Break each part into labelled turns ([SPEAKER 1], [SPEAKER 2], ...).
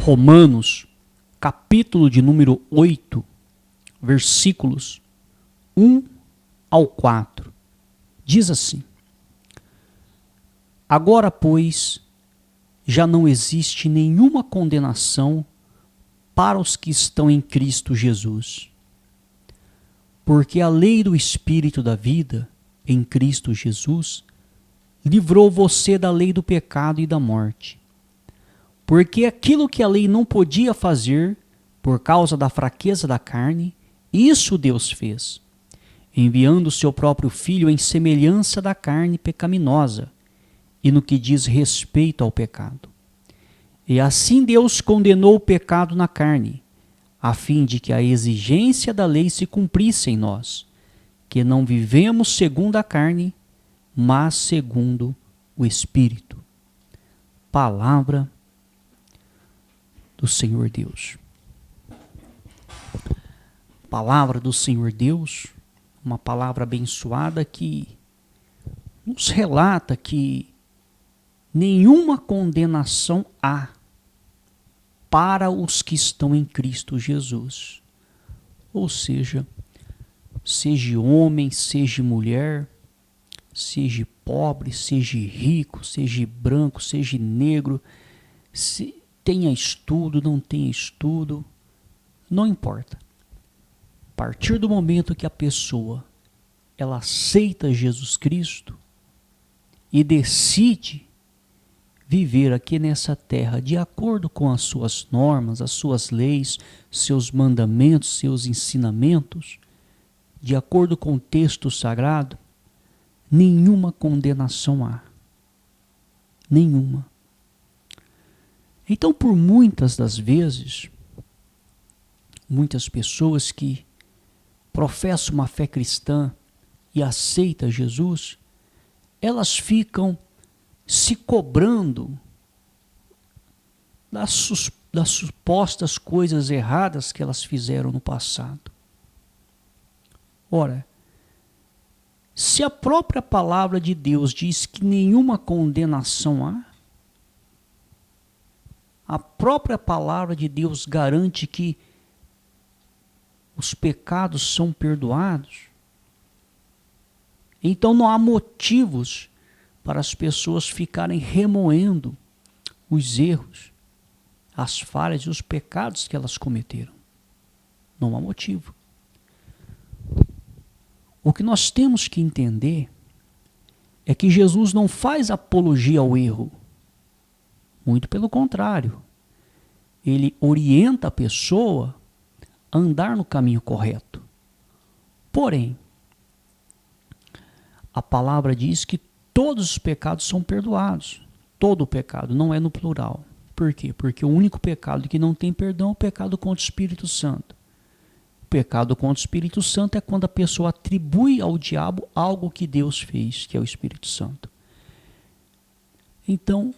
[SPEAKER 1] Romanos, capítulo de número 8, versículos 1 ao 4. Diz assim: Agora, pois, já não existe nenhuma condenação para os que estão em Cristo Jesus. Porque a lei do Espírito da vida, em Cristo Jesus, livrou você da lei do pecado e da morte. Porque aquilo que a lei não podia fazer, por causa da fraqueza da carne, isso Deus fez, enviando o seu próprio Filho em semelhança da carne pecaminosa, e no que diz respeito ao pecado. E assim Deus condenou o pecado na carne, a fim de que a exigência da lei se cumprisse em nós, que não vivemos segundo a carne, mas segundo o Espírito. Palavra do Senhor Deus. Palavra do Senhor Deus, uma palavra abençoada que nos relata que nenhuma condenação há para os que estão em Cristo Jesus. Ou seja homem, seja mulher, seja pobre, seja rico, seja branco, seja negro, se tenha estudo, não tenha estudo, não importa. A partir do momento que a pessoa ela aceita Jesus Cristo e decide viver aqui nessa terra de acordo com as suas normas, as suas leis, seus mandamentos, seus ensinamentos, de acordo com o texto sagrado, nenhuma condenação há. Nenhuma. Então, por muitas das vezes, muitas pessoas que professam uma fé cristã e aceitam Jesus, elas ficam se cobrando das supostas coisas erradas que elas fizeram no passado. Ora, se a própria palavra de Deus diz que nenhuma condenação há, a própria palavra de Deus garante que os pecados são perdoados, então não há motivos para as pessoas ficarem remoendo os erros, as falhas e os pecados que elas cometeram. Não há motivo. O que nós temos que entender é que Jesus não faz apologia ao erro. Muito pelo contrário. Ele orienta a pessoa a andar no caminho correto. Porém, a palavra diz que todos os pecados são perdoados. Todo o pecado, não é no plural. Por quê? Porque o único pecado que não tem perdão é o pecado contra o Espírito Santo. O pecado contra o Espírito Santo é quando a pessoa atribui ao diabo algo que Deus fez, que é o Espírito Santo. Então,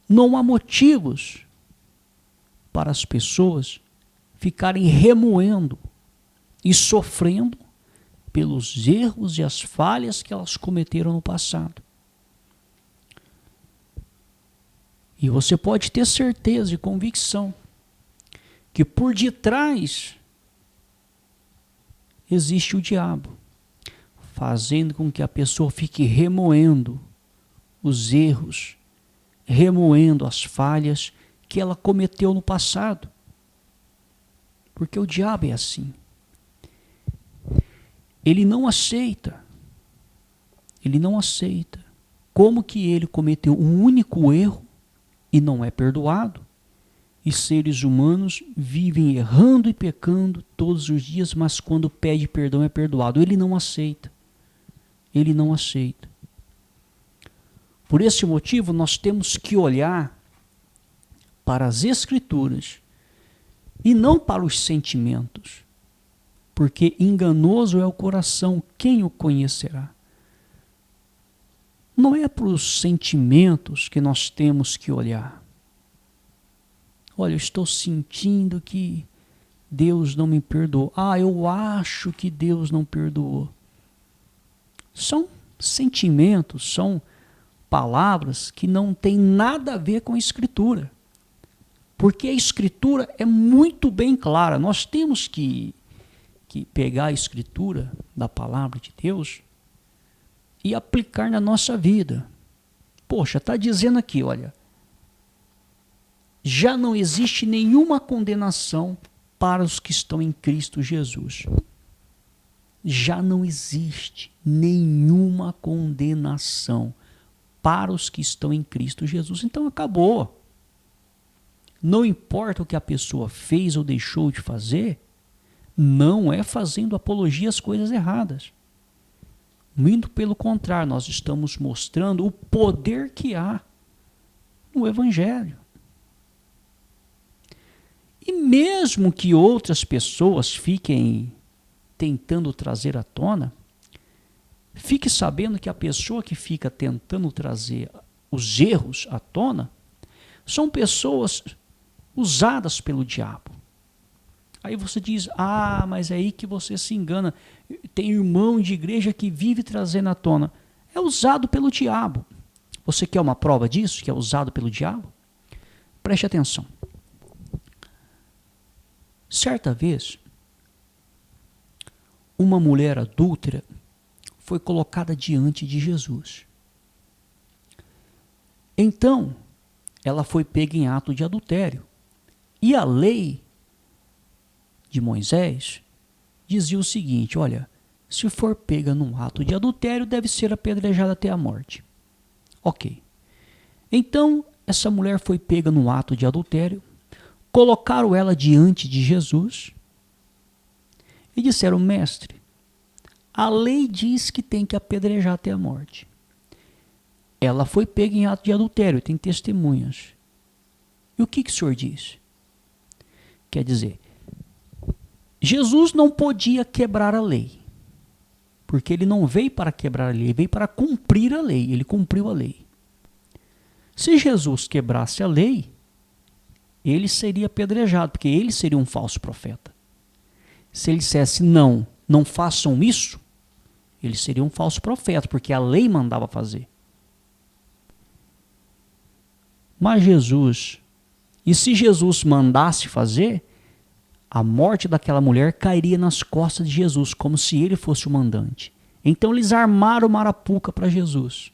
[SPEAKER 1] não há motivos para as pessoas ficarem remoendo e sofrendo pelos erros e as falhas que elas cometeram no passado. E você pode ter certeza e convicção que por detrás existe o diabo, fazendo com que a pessoa fique remoendo os erros, remoendo as falhas que ela cometeu no passado. Porque o diabo é assim. Ele não aceita. Como que ele cometeu um único erro e não é perdoado? E seres humanos vivem errando e pecando todos os dias, mas quando pede perdão é perdoado. Ele não aceita. Por esse motivo, nós temos que olhar para as Escrituras e não para os sentimentos. Porque enganoso é o coração, quem o conhecerá? Não é para os sentimentos que nós temos que olhar. Olha, eu estou sentindo que Deus não me perdoou. Eu acho que Deus não perdoou. São sentimentos, são palavras que não têm nada a ver com a Escritura. Porque a Escritura é muito bem clara. Nós temos que pegar a Escritura da palavra de Deus e aplicar na nossa vida. Poxa, está dizendo aqui, olha, já não existe nenhuma condenação para os que estão em Cristo Jesus. Já não existe nenhuma condenação para os que estão em Cristo Jesus. Então acabou. Não importa o que a pessoa fez ou deixou de fazer, não é fazendo apologia às coisas erradas. Muito pelo contrário, nós estamos mostrando o poder que há no Evangelho. E mesmo que outras pessoas fiquem tentando trazer à tona, fique sabendo que a pessoa que fica tentando trazer os erros à tona são pessoas usadas pelo diabo. Aí você diz, mas é aí que você se engana. Tem irmão de igreja que vive trazendo à tona. É usado pelo diabo. Você quer uma prova disso, que é usado pelo diabo? Preste atenção. Certa vez, uma mulher adúltera foi colocada diante de Jesus. Então, ela foi pega em ato de adultério. E a lei de Moisés dizia o seguinte, olha, se for pega num ato de adultério, deve ser apedrejada até a morte. Ok. Então, essa mulher foi pega num ato de adultério, colocaram ela diante de Jesus e disseram, mestre, a lei diz que tem que apedrejar até a morte. Ela foi pega em ato de adultério, tem testemunhas. E o que o senhor diz? Quer dizer, Jesus não podia quebrar a lei, porque ele não veio para quebrar a lei, ele veio para cumprir a lei, ele cumpriu a lei. Se Jesus quebrasse a lei, ele seria apedrejado, porque ele seria um falso profeta. Se ele dissesse não façam isso, ele seria um falso profeta, porque a lei mandava fazer. Mas Jesus, e se Jesus mandasse fazer, a morte daquela mulher cairia nas costas de Jesus, como se ele fosse o mandante. Então eles armaram uma arapuca para Jesus.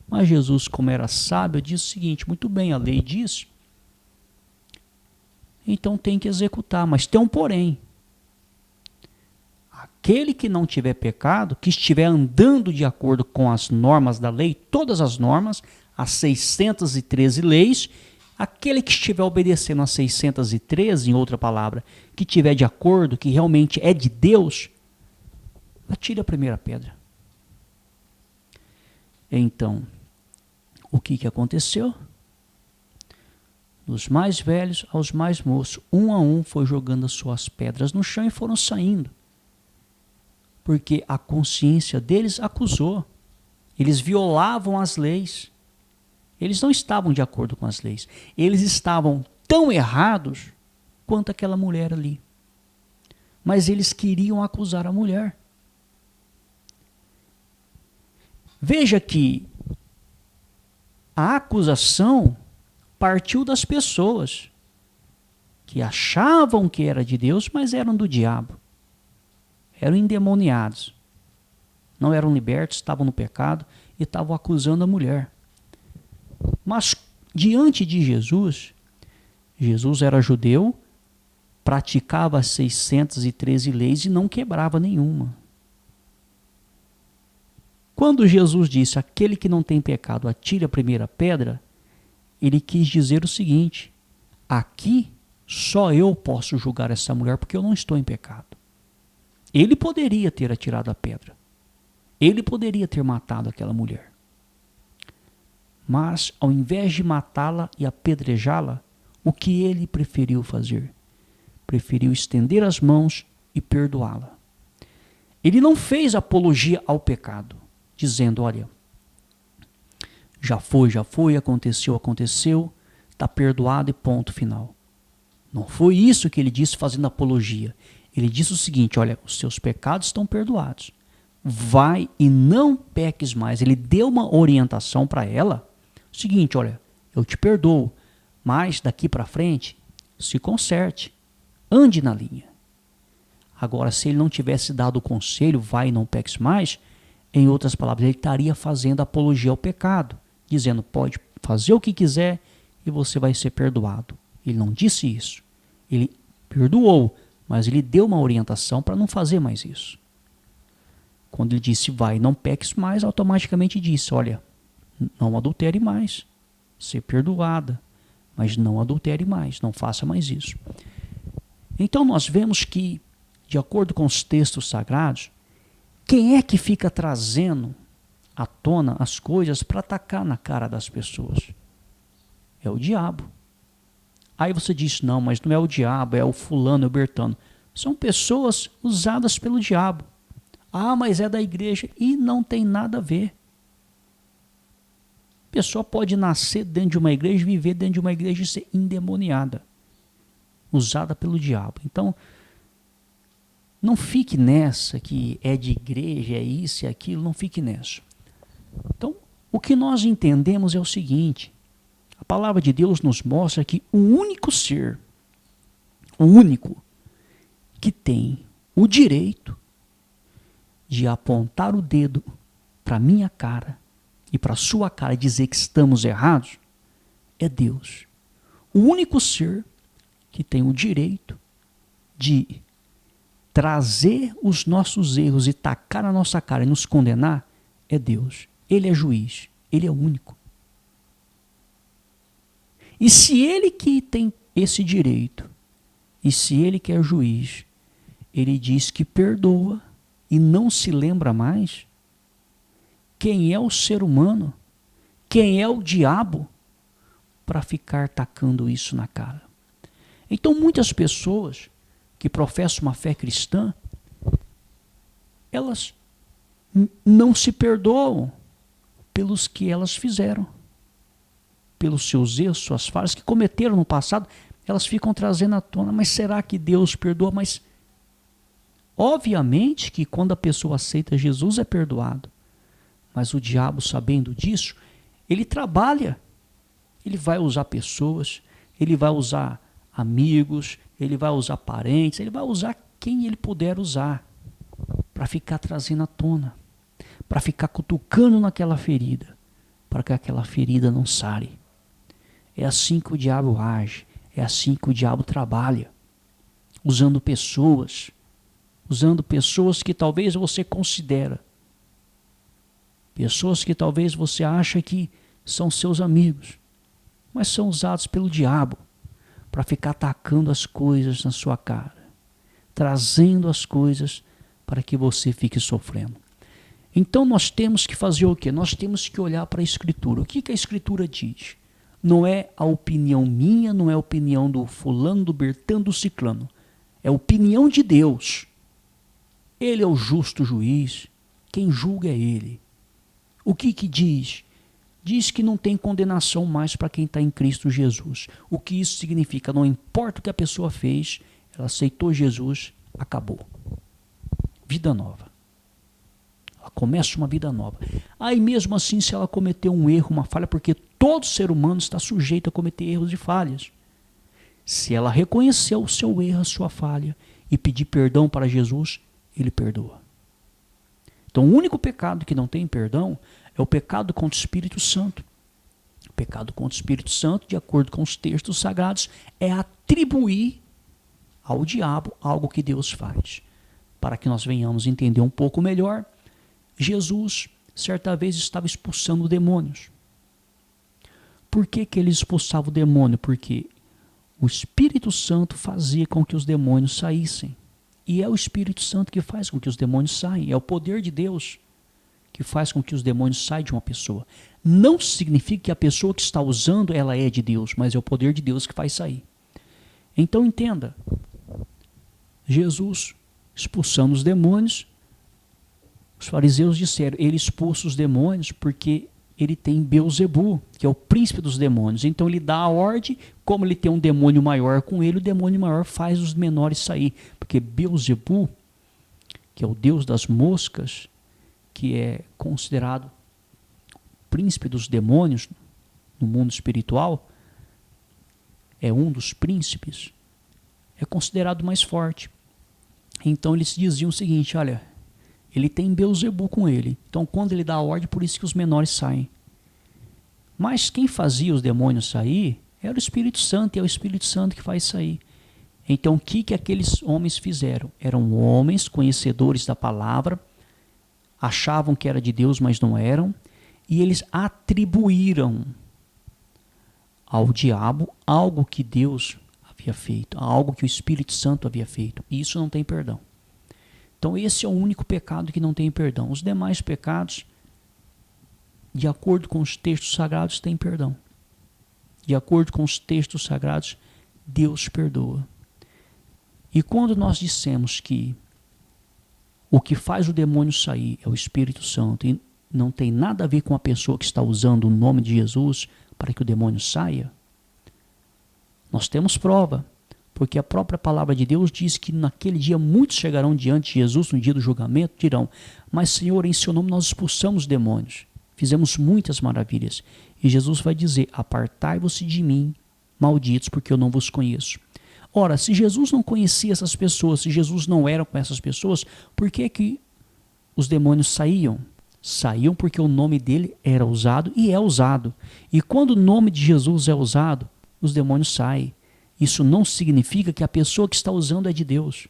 [SPEAKER 1] Mas Jesus, como era sábio, disse o seguinte, muito bem, a lei diz, então tem que executar, mas tem um porém. Aquele que não tiver pecado, que estiver andando de acordo com as normas da lei, todas as normas, as 613 leis, aquele que estiver obedecendo às 613, em outra palavra, que estiver de acordo, que realmente é de Deus, atire a primeira pedra. Então, o que aconteceu? Dos mais velhos aos mais moços, um a um foi jogando as suas pedras no chão e foram saindo. Porque a consciência deles acusou. Eles violavam as leis. Eles não estavam de acordo com as leis. Eles estavam tão errados quanto aquela mulher ali. Mas eles queriam acusar a mulher. Veja que a acusação partiu das pessoas que achavam que era de Deus, mas eram do diabo. Eram endemoniados. Não eram libertos, estavam no pecado e estavam acusando a mulher. Mas diante de Jesus, Jesus era judeu, praticava as 613 leis e não quebrava nenhuma. Quando Jesus disse, aquele que não tem pecado, atire a primeira pedra, ele quis dizer o seguinte, aqui só eu posso julgar essa mulher porque eu não estou em pecado. Ele poderia ter atirado a pedra. Ele poderia ter matado aquela mulher. Mas, ao invés de matá-la e apedrejá-la, o que ele preferiu fazer? Preferiu estender as mãos e perdoá-la. Ele não fez apologia ao pecado, dizendo, olha, já foi, aconteceu, está perdoado e ponto final. Não foi isso que ele disse fazendo apologia. Ele disse o seguinte, olha, os seus pecados estão perdoados. Vai e não peques mais. Ele deu uma orientação para ela, o seguinte, olha, eu te perdoo, Mas daqui para frente, se conserte, ande na linha. Agora, se ele não tivesse dado o conselho, vai e não peques mais, em outras palavras, ele estaria fazendo apologia ao pecado, dizendo, pode fazer o que quiser e você vai ser perdoado. Ele não disse isso. Ele perdoou, mas ele deu uma orientação para não fazer mais isso. Quando ele disse, vai e não peques mais, automaticamente disse, olha, não adultere mais, ser perdoada, mas não adultere mais, não faça mais isso. Então nós vemos que, de acordo com os textos sagrados, quem é que fica trazendo à tona as coisas para atacar na cara das pessoas? É o diabo. Aí você diz, não, mas não é o diabo, é o fulano, é o Bertano. São pessoas usadas pelo diabo. Ah, mas é da igreja. E não tem nada a ver. A pessoa pode nascer dentro de uma igreja, viver dentro de uma igreja e ser endemoniada. Usada pelo diabo. Então, não fique nessa que é de igreja, é isso e aquilo, não fique nessa. Então, o que nós entendemos é o seguinte, a palavra de Deus nos mostra que o único ser, o único que tem o direito de apontar o dedo para minha cara e para sua cara e dizer que estamos errados, é Deus. O único ser que tem o direito de trazer os nossos erros e tacar na nossa cara e nos condenar é Deus. Ele é juiz, ele é o único. E se ele que tem esse direito, e se ele que é juiz, ele diz que perdoa e não se lembra mais, quem é o ser humano, quem é o diabo para ficar tacando isso na cara? Então muitas pessoas que professam uma fé cristã, elas não se perdoam pelos que elas fizeram, pelos seus erros, suas falhas que cometeram no passado, elas ficam trazendo à tona, mas será que Deus perdoa? Mas obviamente que quando a pessoa aceita Jesus é perdoado, mas o diabo, sabendo disso, ele trabalha, ele vai usar pessoas, ele vai usar amigos, ele vai usar parentes, ele vai usar quem ele puder usar para ficar trazendo à tona, para ficar cutucando naquela ferida, para que aquela ferida não sare. É assim que o diabo age, é assim que o diabo trabalha, usando pessoas que talvez você considera, pessoas que talvez você acha que são seus amigos, mas são usados pelo diabo para ficar atacando as coisas na sua cara, trazendo as coisas para que você fique sofrendo. Então nós temos que fazer o quê? Nós temos que olhar para a Escritura. O que a Escritura diz? Não é a opinião minha, não é a opinião do fulano, do Bertano, do ciclano. É a opinião de Deus. Ele é o justo juiz, quem julga é ele. O que diz? Diz que não tem condenação mais para quem está em Cristo Jesus. O que isso significa? Não importa o que a pessoa fez, ela aceitou Jesus, acabou. Vida nova. Ela começa uma vida nova. Aí mesmo assim, se ela cometeu um erro, uma falha, porque todo ser humano está sujeito a cometer erros e falhas. Se ela reconheceu o seu erro, a sua falha, e pedir perdão para Jesus, ele perdoa. Então o único pecado que não tem perdão é o pecado contra o Espírito Santo. O pecado contra o Espírito Santo, de acordo com os textos sagrados, é atribuir ao diabo algo que Deus faz. Para que nós venhamos entender um pouco melhor, Jesus, certa vez, estava expulsando demônios. Por que ele expulsava o demônio? Porque o Espírito Santo fazia com que os demônios saíssem. E é o Espírito Santo que faz com que os demônios saiam. É o poder de Deus que faz com que os demônios saiam de uma pessoa. Não significa que a pessoa que está usando, ela é de Deus, mas é o poder de Deus que faz sair. Então entenda, Jesus expulsando os demônios, os fariseus disseram, ele expulsa os demônios porque ele tem Beelzebu, que é o príncipe dos demônios. Então ele dá a ordem, como ele tem um demônio maior com ele, o demônio maior faz os menores sair. Porque Beelzebu, que é o deus das moscas, que é considerado príncipe dos demônios no mundo espiritual, é um dos príncipes, é considerado mais forte. Então eles diziam o seguinte, olha, ele tem Beelzebu com ele, então quando ele dá a ordem, por isso que os menores saem. Mas quem fazia os demônios sair era o Espírito Santo, e é o Espírito Santo que faz sair. Então o que aqueles homens fizeram? Eram homens conhecedores da palavra, achavam que era de Deus, mas não eram, e eles atribuíram ao diabo algo que Deus havia feito, algo que o Espírito Santo havia feito, e isso não tem perdão. Então esse é o único pecado que não tem perdão. Os demais pecados, de acordo com os textos sagrados, têm perdão. De acordo com os textos sagrados, Deus perdoa. E quando nós dissemos que o que faz o demônio sair é o Espírito Santo e não tem nada a ver com a pessoa que está usando o nome de Jesus para que o demônio saia, nós temos prova, porque a própria palavra de Deus diz que naquele dia muitos chegarão diante de Jesus no dia do julgamento, dirão, mas Senhor, em seu nome nós expulsamos demônios, fizemos muitas maravilhas. E Jesus vai dizer, apartai-vos de mim, malditos, porque eu não vos conheço. Ora, se Jesus não conhecia essas pessoas, se Jesus não era com essas pessoas, por que os demônios saíam? Saíam porque o nome dele era usado e é usado. E quando o nome de Jesus é usado, os demônios saem. Isso não significa que a pessoa que está usando é de Deus.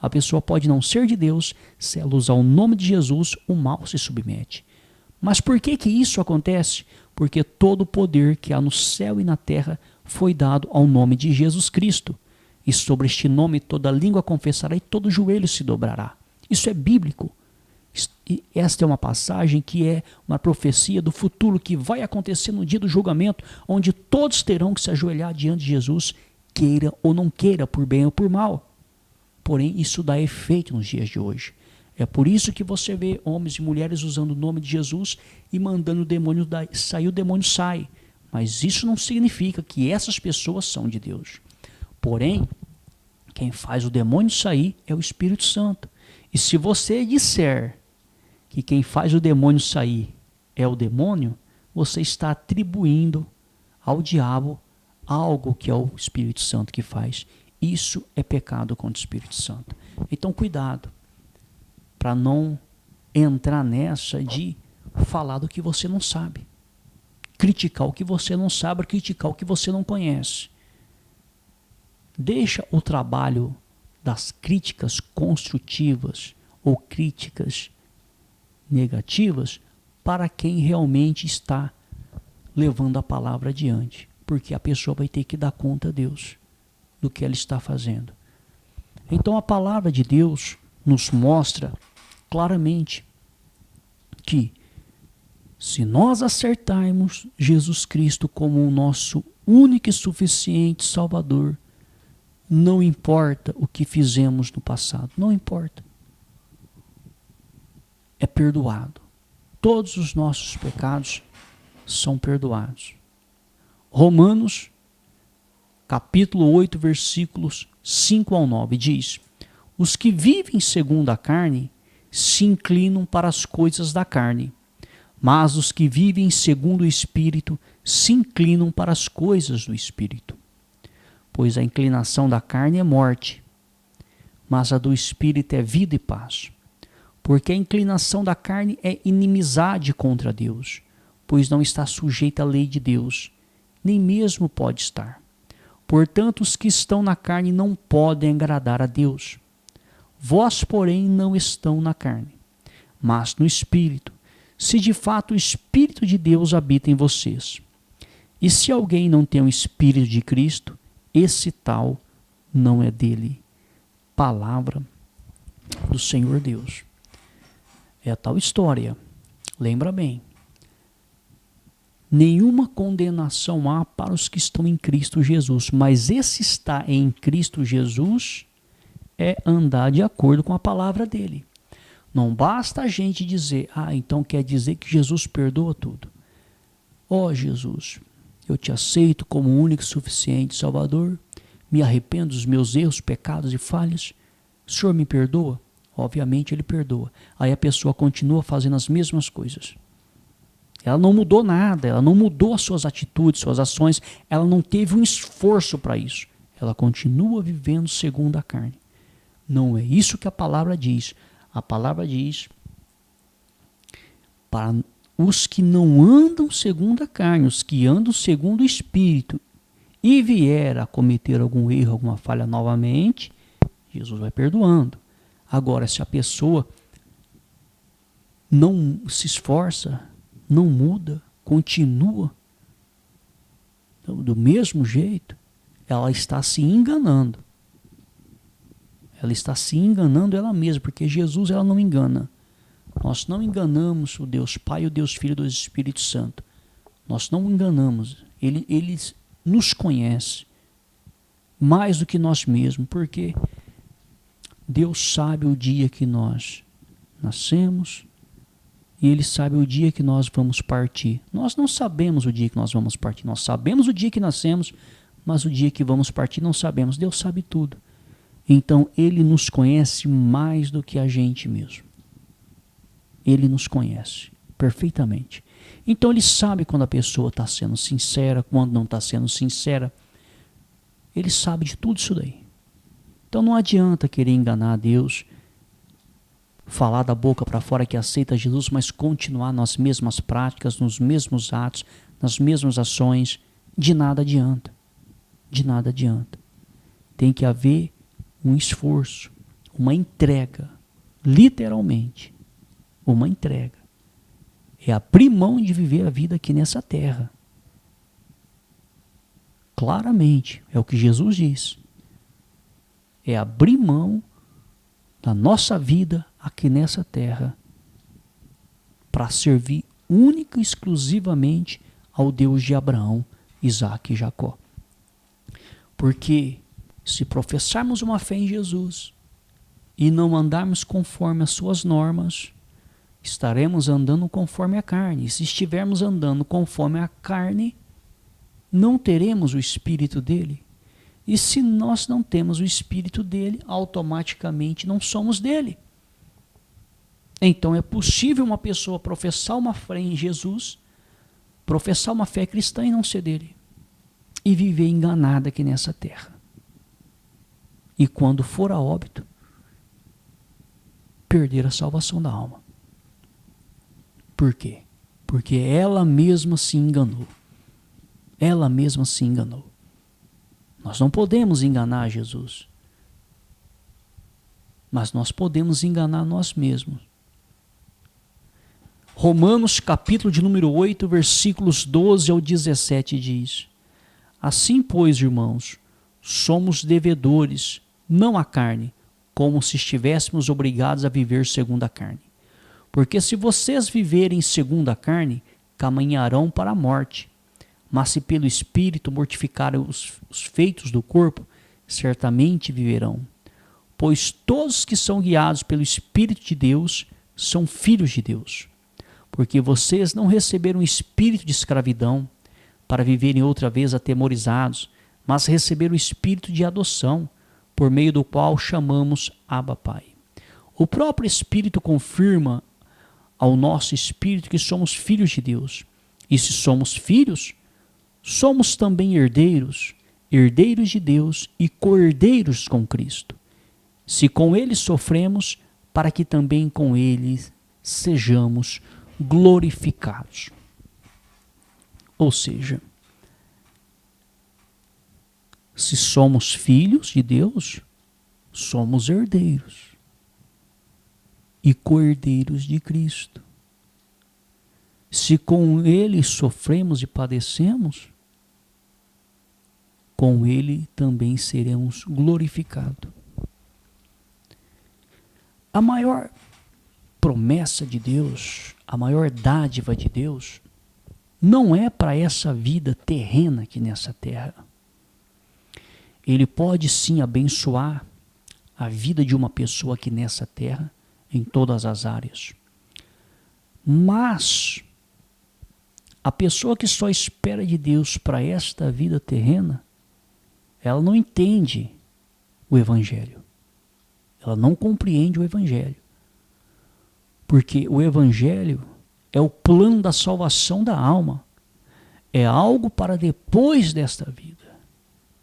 [SPEAKER 1] A pessoa pode não ser de Deus, se ela usar o nome de Jesus, o mal se submete. Mas por que isso acontece? Porque todo o poder que há no céu e na terra foi dado ao nome de Jesus Cristo. E sobre este nome toda língua confessará e todo joelho se dobrará. Isso é bíblico. E esta é uma passagem que é uma profecia do futuro que vai acontecer no dia do julgamento, onde todos terão que se ajoelhar diante de Jesus, queira ou não queira, por bem ou por mal. Porém, isso dá efeito nos dias de hoje. É por isso que você vê homens e mulheres usando o nome de Jesus e mandando o demônio sair, o demônio sai. Mas isso não significa que essas pessoas são de Deus. Porém, quem faz o demônio sair é o Espírito Santo. E se você disser que quem faz o demônio sair é o demônio, você está atribuindo ao diabo algo que é o Espírito Santo que faz. Isso é pecado contra o Espírito Santo. Então, cuidado para não entrar nessa de falar do que você não sabe. Criticar o que você não sabe, criticar o que você não conhece. Deixa o trabalho das críticas construtivas ou críticas negativas para quem realmente está levando a palavra adiante, porque a pessoa vai ter que dar conta a Deus do que ela está fazendo. Então a palavra de Deus nos mostra claramente que se nós acertarmos Jesus Cristo como o nosso único e suficiente Salvador, não importa o que fizemos no passado, não importa. É perdoado. Todos os nossos pecados são perdoados. Romanos, capítulo 8, versículos 5 ao 9, diz: os que vivem segundo a carne se inclinam para as coisas da carne, mas os que vivem segundo o Espírito se inclinam para as coisas do Espírito. Pois a inclinação da carne é morte, mas a do Espírito é vida e paz. Porque a inclinação da carne é inimizade contra Deus, pois não está sujeita à lei de Deus, nem mesmo pode estar. Portanto, os que estão na carne não podem agradar a Deus. Vós, porém, não estão na carne, mas no Espírito, se de fato o Espírito de Deus habita em vocês. E se alguém não tem o Espírito de Cristo, esse tal não é dele. Palavra do Senhor Deus. É a tal história. Lembra bem. Nenhuma condenação há para os que estão em Cristo Jesus, mas esse estar em Cristo Jesus é andar de acordo com a palavra dele. Não basta a gente dizer, então quer dizer que Jesus perdoa tudo. Jesus, eu te aceito como único e suficiente Salvador, me arrependo dos meus erros, pecados e falhas, o Senhor me perdoa? Obviamente ele perdoa. Aí a pessoa continua fazendo as mesmas coisas. Ela não mudou nada, ela não mudou as suas atitudes, suas ações, ela não teve um esforço para isso. Ela continua vivendo segundo a carne. Não é isso que a palavra diz. A palavra diz para os que não andam segundo a carne, os que andam segundo o Espírito, e vier a cometer algum erro, alguma falha novamente, Jesus vai perdoando. Agora, se a pessoa não se esforça, não muda, continua do mesmo jeito, ela está se enganando. Ela está se enganando ela mesma, porque Jesus ela não engana. Nós não enganamos o Deus Pai, o Deus Filho e o Deus Espírito Santo. Nós não enganamos. Ele nos conhece mais do que nós mesmos, porque Deus sabe o dia que nós nascemos e Ele sabe o dia que nós vamos partir. Nós não sabemos o dia que nós vamos partir. Nós sabemos o dia que nascemos, mas o dia que vamos partir não sabemos. Deus sabe tudo. Então Ele nos conhece mais do que a gente mesmo. Ele nos conhece perfeitamente. Então Ele sabe quando a pessoa está sendo sincera, quando não está sendo sincera. Ele sabe de tudo isso daí. Então não adianta querer enganar a Deus, falar da boca para fora que aceita Jesus, mas continuar nas mesmas práticas, nos mesmos atos, nas mesmas ações. De nada adianta. De nada adianta. Tem que haver um esforço, uma entrega, literalmente, uma entrega. É abrir mão de viver a vida aqui nessa terra. Claramente, é o que Jesus diz. É abrir mão da nossa vida aqui nessa terra para servir única e exclusivamente ao Deus de Abraão, Isaque e Jacó. Porque se professarmos uma fé em Jesus e não andarmos conforme as suas normas, estaremos andando conforme a carne. E se estivermos andando conforme a carne, não teremos o Espírito dele. E se nós não temos o Espírito dele, automaticamente não somos dele. Então é possível uma pessoa professar uma fé em Jesus, professar uma fé cristã e não ser dele. E viver enganada aqui nessa terra. E quando for a óbito, perder a salvação da alma. Por quê? Porque ela mesma se enganou. Ela mesma se enganou. Nós não podemos enganar Jesus. Mas nós podemos enganar nós mesmos. Romanos capítulo de número 8, versículos 12 ao 17 diz: Assim, pois, irmãos, somos devedores, não à carne, como se estivéssemos obrigados a viver segundo a carne. Porque se vocês viverem segundo a carne, caminharão para a morte. Mas se pelo Espírito mortificarem os feitos do corpo, certamente viverão. Pois todos que são guiados pelo Espírito de Deus são filhos de Deus. Porque vocês não receberam espírito de escravidão para viverem outra vez atemorizados, mas receberam o espírito de adoção, por meio do qual chamamos Abba Pai. O próprio Espírito confirma ao nosso espírito que somos filhos de Deus. E se somos filhos, somos também herdeiros, herdeiros de Deus e co-herdeiros com Cristo. Se com Ele sofremos, para que também com Ele sejamos glorificados. Ou seja, se somos filhos de Deus, somos herdeiros e co-herdeiros de Cristo. Se com Ele sofremos e padecemos, com Ele também seremos glorificados. A maior promessa de Deus, a maior dádiva de Deus, não é para essa vida terrena aqui nessa terra. Ele pode sim abençoar a vida de uma pessoa aqui nessa terra, em todas as áreas. Mas a pessoa que só espera de Deus para esta vida terrena, ela não entende o Evangelho. Ela não compreende o Evangelho. Porque o Evangelho é o plano da salvação da alma. É algo para depois desta vida.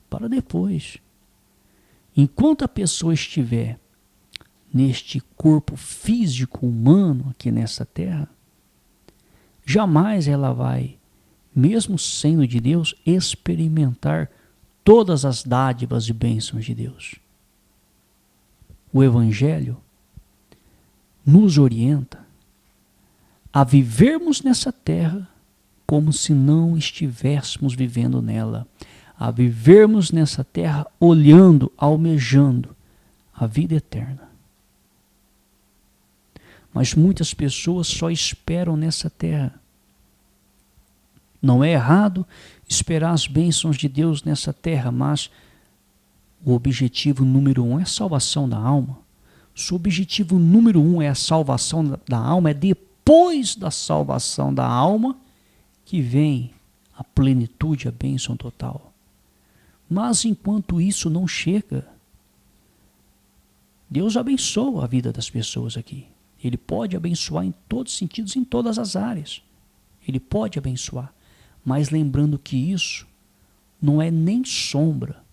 [SPEAKER 1] Para depois. Enquanto a pessoa estiver neste corpo físico humano aqui nessa terra, jamais ela vai, mesmo sendo de Deus, experimentar todas as dádivas e bênçãos de Deus. O Evangelho nos orienta a vivermos nessa terra como se não estivéssemos vivendo nela, a vivermos nessa terra olhando, almejando a vida eterna. Mas muitas pessoas só esperam nessa terra. Não é errado esperar as bênçãos de Deus nessa terra, mas o objetivo número 1 é a salvação da alma. Se o objetivo número 1 é a salvação da alma, é depois da salvação da alma que vem a plenitude, a bênção total. Mas enquanto isso não chega, Deus abençoa a vida das pessoas aqui. Ele pode abençoar em todos os sentidos, em todas as áreas. Ele pode abençoar. Mas lembrando que isso não é nem sombra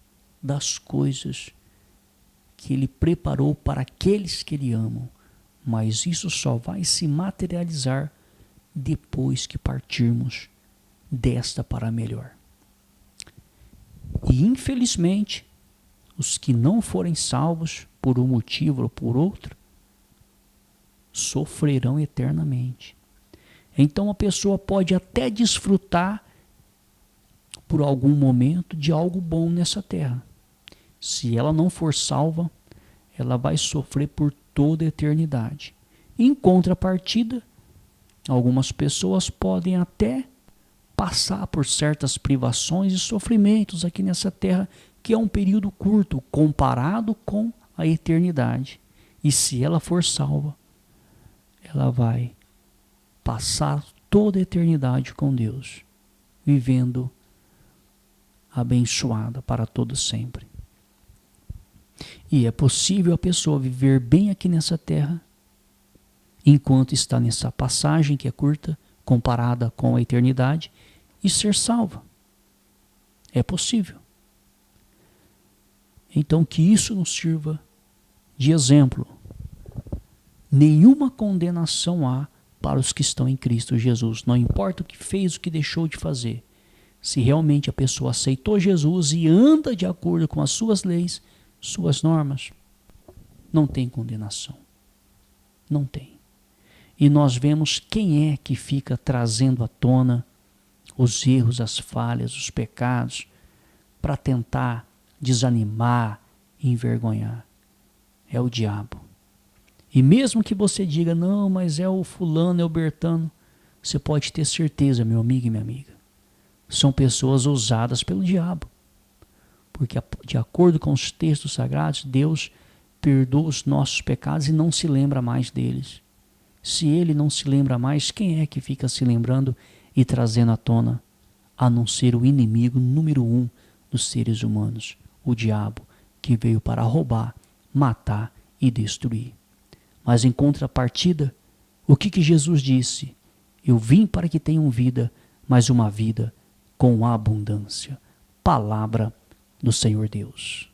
[SPEAKER 1] das coisas que Ele preparou para aqueles que Ele amam. Mas isso só vai se materializar depois que partirmos desta para melhor. E infelizmente, os que não forem salvos por um motivo ou por outro, sofrerão eternamente. Então a pessoa pode até desfrutar por algum momento de algo bom nessa terra. Se ela não for salva, ela vai sofrer por toda a eternidade. Em contrapartida, algumas pessoas podem até passar por certas privações e sofrimentos aqui nessa terra, que é um período curto comparado com a eternidade. E se ela for salva, ela vai passar toda a eternidade com Deus, vivendo abençoada para todo sempre. E é possível a pessoa viver bem aqui nessa terra, enquanto está nessa passagem que é curta, comparada com a eternidade, e ser salva. É possível. Então que isso nos sirva de exemplo. Nenhuma condenação há para os que estão em Cristo Jesus. Não importa o que fez, o que deixou de fazer. Se realmente a pessoa aceitou Jesus e anda de acordo com as suas leis, suas normas, não tem condenação. Não tem. E nós vemos quem é que fica trazendo à tona os erros, as falhas, os pecados, para tentar desanimar e envergonhar. É o diabo. E mesmo que você diga, não, mas é o fulano, é o Bertano, você pode ter certeza, meu amigo e minha amiga, são pessoas usadas pelo diabo. Porque de acordo com os textos sagrados, Deus perdoa os nossos pecados e não se lembra mais deles. Se Ele não se lembra mais, quem é que fica se lembrando e trazendo à tona, a não ser o inimigo número 1 dos seres humanos, o diabo, que veio para roubar, matar e destruir. Mas em contrapartida, o que Jesus disse? Eu vim para que tenham vida, mas uma vida com abundância. Palavra do Senhor Deus.